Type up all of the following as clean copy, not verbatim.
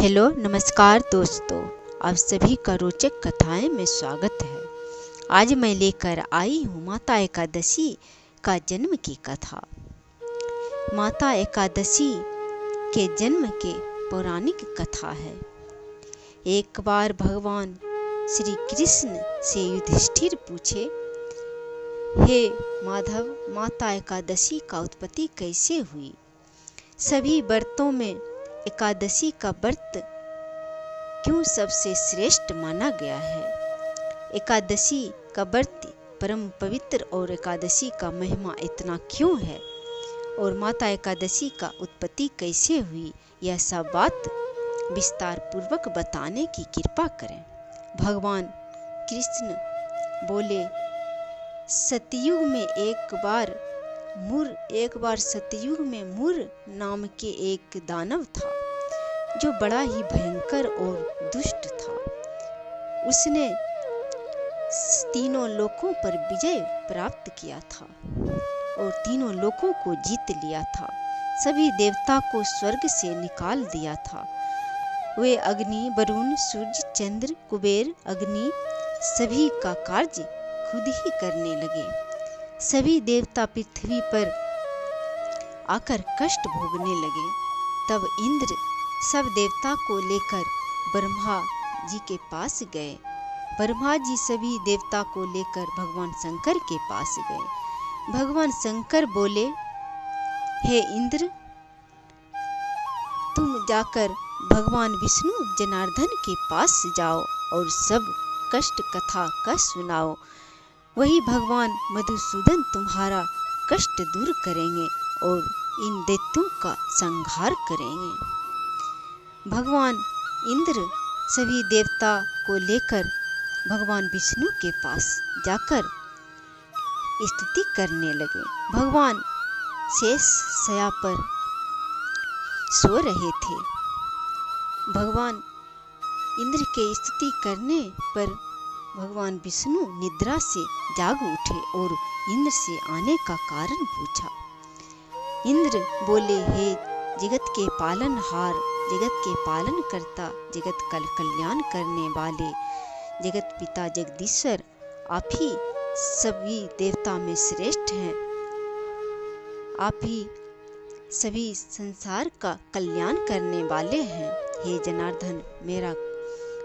Hello नमस्कार दोस्तों, आप सभी का रोचक कथाएं में स्वागत है। आज मैं लेकर आई हूँ माता एकादशी का जन्म की कथा। माता एकादशी के जन्म के पौराणिक कथा है। एक बार भगवान श्री कृष्ण से युधिष्ठिर पूछे, हे माधव, माता एकादशी का उत्पत्ति कैसे हुई? सभी व्रतों में एकादशी का व्रत क्यों सबसे श्रेष्ठ माना गया है? एकादशी का व्रत परम पवित्र और एकादशी का महिमा इतना क्यों है? और माता एकादशी का उत्पत्ति कैसे हुई, यह सब बात विस्तार पूर्वक बताने की कृपा करें। भगवान कृष्ण बोले, सतयुग में एक बार सतयुग में मुर नाम के एक दानव था जो बड़ा ही भयंकर और दुष्ट था। उसने तीनों लोकों पर विजय प्राप्त किया था और तीनों लोकों को जीत लिया था। सभी देवता को स्वर्ग से निकाल दिया था। वे अग्नि, वरुण, सूर्य, चंद्र, कुबेर, अग्नि सभी का कार्य खुद ही करने लगे। सभी देवता पृथ्वी पर आकर कष्ट भोगने लगे। तब इंद्र सब देवता को लेकर ब्रह्मा जी के पास गए। ब्रह्मा जी सभी देवता को लेकर भगवान शंकर के पास गए। भगवान शंकर बोले, हे इंद्र, तुम जाकर भगवान विष्णु जनार्दन के पास जाओ और सब कष्ट कथा का सुनाओ। वही भगवान मधुसूदन तुम्हारा कष्ट दूर करेंगे और इन दैत्यों का संहार करेंगे। भगवान इंद्र सभी देवता को लेकर भगवान विष्णु के पास जाकर स्तुति करने लगे। भगवान शेष शय्या पर सो रहे थे। भगवान इंद्र के स्तुति करने पर भगवान विष्णु निद्रा से जाग उठे और इंद्र से आने का कारण पूछा। इंद्र बोले, हे जगत के पालनहार, जगत के पालन करता, जगत का कल्याण करने वाले, जगत पिता जगदीश्वर, आप ही सभी देवता में श्रेष्ठ हैं। आप ही सभी संसार का कल्याण करने वाले हैं। हे जनार्दन, मेरा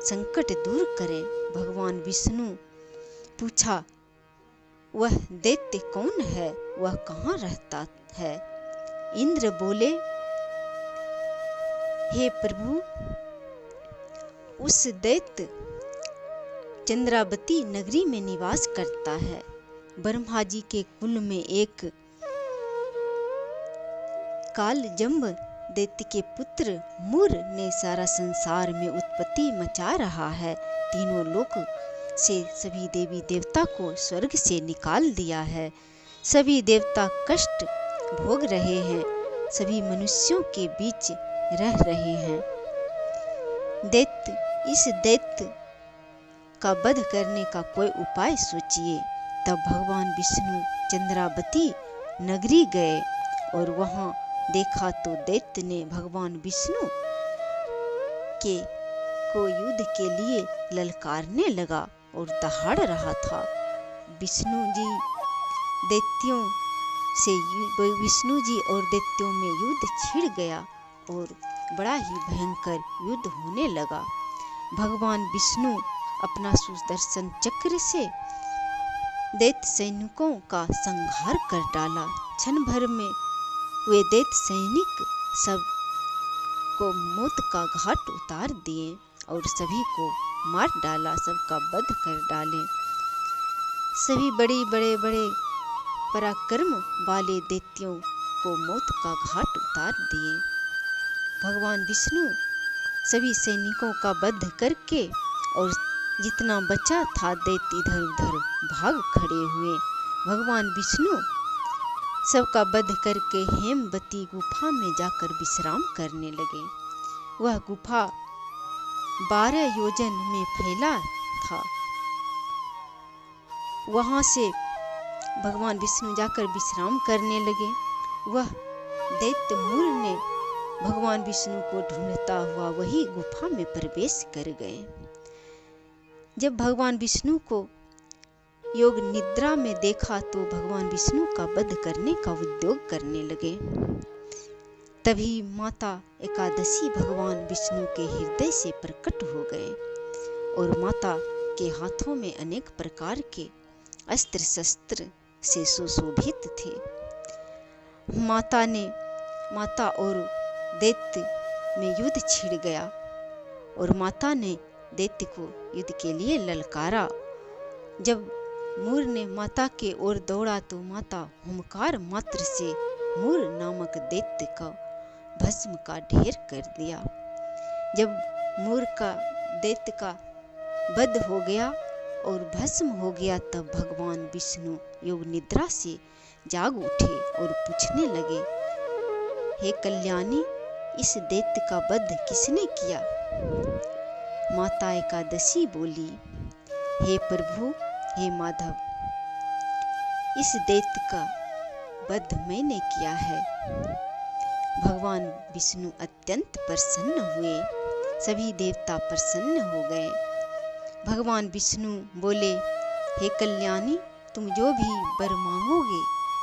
संकट दूर करें। भगवान विष्णु पूछा, वह दैत्य कौन है? वह कहाँ रहता है? इंद्र बोले, हे प्रभु, उस दैत्य चंद्रावती नगरी में निवास करता है। ब्रह्मा जी के कुल में एक कालजम्ब दैत्य के पुत्र मुर ने सारा संसार में उत्पत्ति मचा रहा है। तीनों लोक से सभी देवी देवता को स्वर्ग से निकाल दिया है। सभी देवता कष्ट भोग रहे हैं, सभी मनुष्यों के बीच रह रहे हैं। इस दैत्य का वध करने का कोई उपाय सोचिए। तब भगवान विष्णु चंद्रावती नगरी गए और वहां देखा तो दैत्य ने भगवान विष्णु को युद्ध के लिए ललकारने लगा और दहाड़ रहा था। विष्णु जी और दैत्यों में युद्ध छिड़ गया और बड़ा ही भयंकर युद्ध होने लगा। भगवान विष्णु अपना सुदर्शन चक्र से दैत्य सैनिकों का संहार कर डाला। क्षण भर में वे दैत्य सैनिक सब को मौत का घाट उतार दिए और सभी को मार डाला, सबका वध कर डाले। सभी बड़े पराक्रम वाले दैत्यों को मौत का घाट उतार दिए। भगवान विष्णु सभी सैनिकों का वध करके और जितना बचा था दैत्य इधर उधर भाग खड़े हुए। भगवान विष्णु सबका वध करके हेमवती गुफा में जाकर विश्राम करने लगे। वह गुफा 12 योजन में फैला था। वहां से भगवान विष्णु जाकर विश्राम करने लगे। वह दैत्य मुर ने भगवान विष्णु को ढूंढता हुआ वही गुफा में प्रवेश कर गए। जब भगवान विष्णु को योग निद्रा में देखा तो भगवान विष्णु का वध करने का उद्योग करने लगे। तभी माता एकादशी भगवान विष्णु के हृदय से प्रकट हो गए और माता के हाथों में अनेक प्रकार के अस्त्र शस्त्र से सुशोभित थे। माता और दैत्य में युद्ध छिड़ गया और माता ने दैत्य को युद्ध के लिए ललकारा। जब मूर ने माता के ओर दौड़ा तो माता हुंकार मात्र से मूर नामक दैत्य का भस्म का ढेर कर दिया। जब मूर का दैत्य का वध हो गया और भस्म हो गया तब भगवान विष्णु योग निद्रा से जाग उठे और पूछने लगे, हे कल्याणी, इस दैत्य का वध किसने किया? माता एकादशी बोली, हे प्रभु, हे माधव, इस दैत्य का वध मैंने किया है। भगवान विष्णु अत्यंत प्रसन्न हुए। सभी देवता प्रसन्न हो गए। भगवान विष्णु बोले, हे कल्याणी, तुम जो भी वर मांगोगे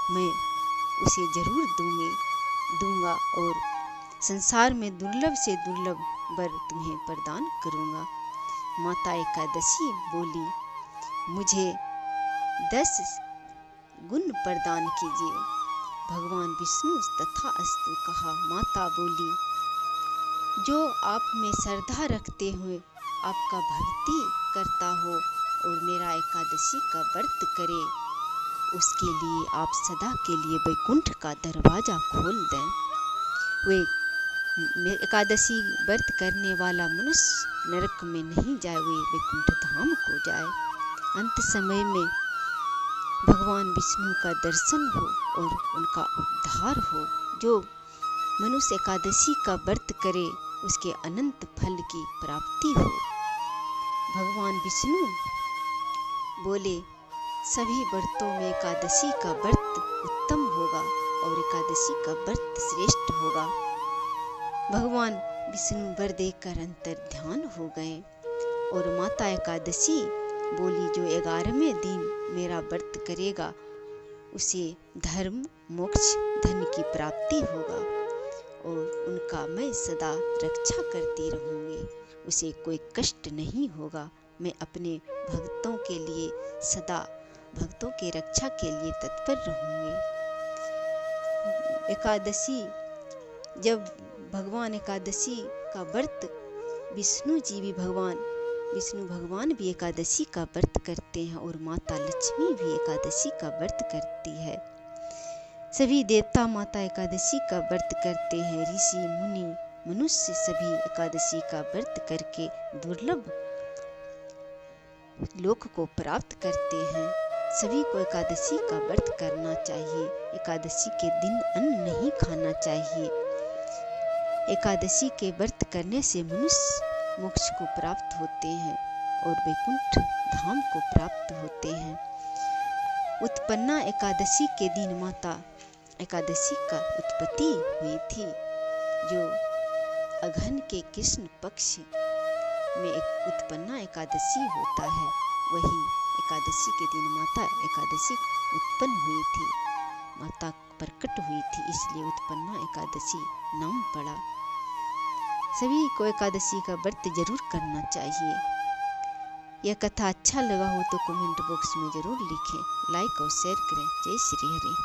मैं उसे जरूर दूंगा और संसार में दुर्लभ से दुर्लभ वर तुम्हें प्रदान करूंगा। माता एकादशी बोली, मुझे 10 गुण प्रदान कीजिए। भगवान विष्णु तथास्तु कहा। माता बोली, जो आप में श्रद्धा रखते हुए आपका भक्ति करता हो और मेरा एकादशी का व्रत करे, उसके लिए आप सदा के लिए वैकुंठ का दरवाजा खोल दें। वे एकादशी व्रत करने वाला मनुष्य नरक में नहीं जाए, वे वैकुंठ धाम को जाए। अंत समय में भगवान विष्णु का दर्शन हो और उनका उद्धार हो। जो मनुष्य एकादशी का व्रत करे उसके अनंत फल की प्राप्ति हो। भगवान विष्णु बोले, सभी व्रतों में एकादशी का व्रत उत्तम होगा और एकादशी का व्रत श्रेष्ठ होगा। भगवान विष्णु वर देकर अंतर्ध्यान हो गए और माता एकादशी बोली, जो 11वें दिन मेरा व्रत करेगा उसे धर्म, मोक्ष, धन की प्राप्ति होगा और उनका मैं सदा रक्षा करती रहूंगी। उसे कोई कष्ट नहीं होगा। मैं अपने भक्तों के लिए सदा भक्तों के रक्षा के लिए तत्पर रहूंगी। एकादशी, जब भगवान एकादशी का व्रत विष्णु भगवान भी एकादशी का व्रत करते हैं और माता लक्ष्मी भी एकादशी का व्रत करती है। सभी देवता माता एकादशी का व्रत करते हैं। ऋषि मुनि मनुष्य सभी एकादशी का व्रत करके दुर्लभ लोक को प्राप्त करते हैं। सभी को एकादशी का व्रत करना चाहिए। एकादशी के दिन अन्न नहीं खाना चाहिए। एकादशी के व्रत करने से मनुष्य मोक्ष को प्राप्त होते हैं और वैकुंठ धाम को प्राप्त होते हैं। उत्पन्ना एकादशी के दिन माता एकादशी का उत्पत्ति हुई थी, जो अघन के कृष्ण पक्ष में एक उत्पन्ना एकादशी होता है। वही एकादशी के दिन माता एकादशी उत्पन्न हुई थी, माता प्रकट हुई थी, इसलिए उत्पन्ना एकादशी नाम पड़ा। सभी को एकादशी का व्रत जरूर करना चाहिए। यह कथा अच्छा लगा हो तो कमेंट बॉक्स में जरूर लिखें, लाइक और शेयर करें। जय श्री हरि।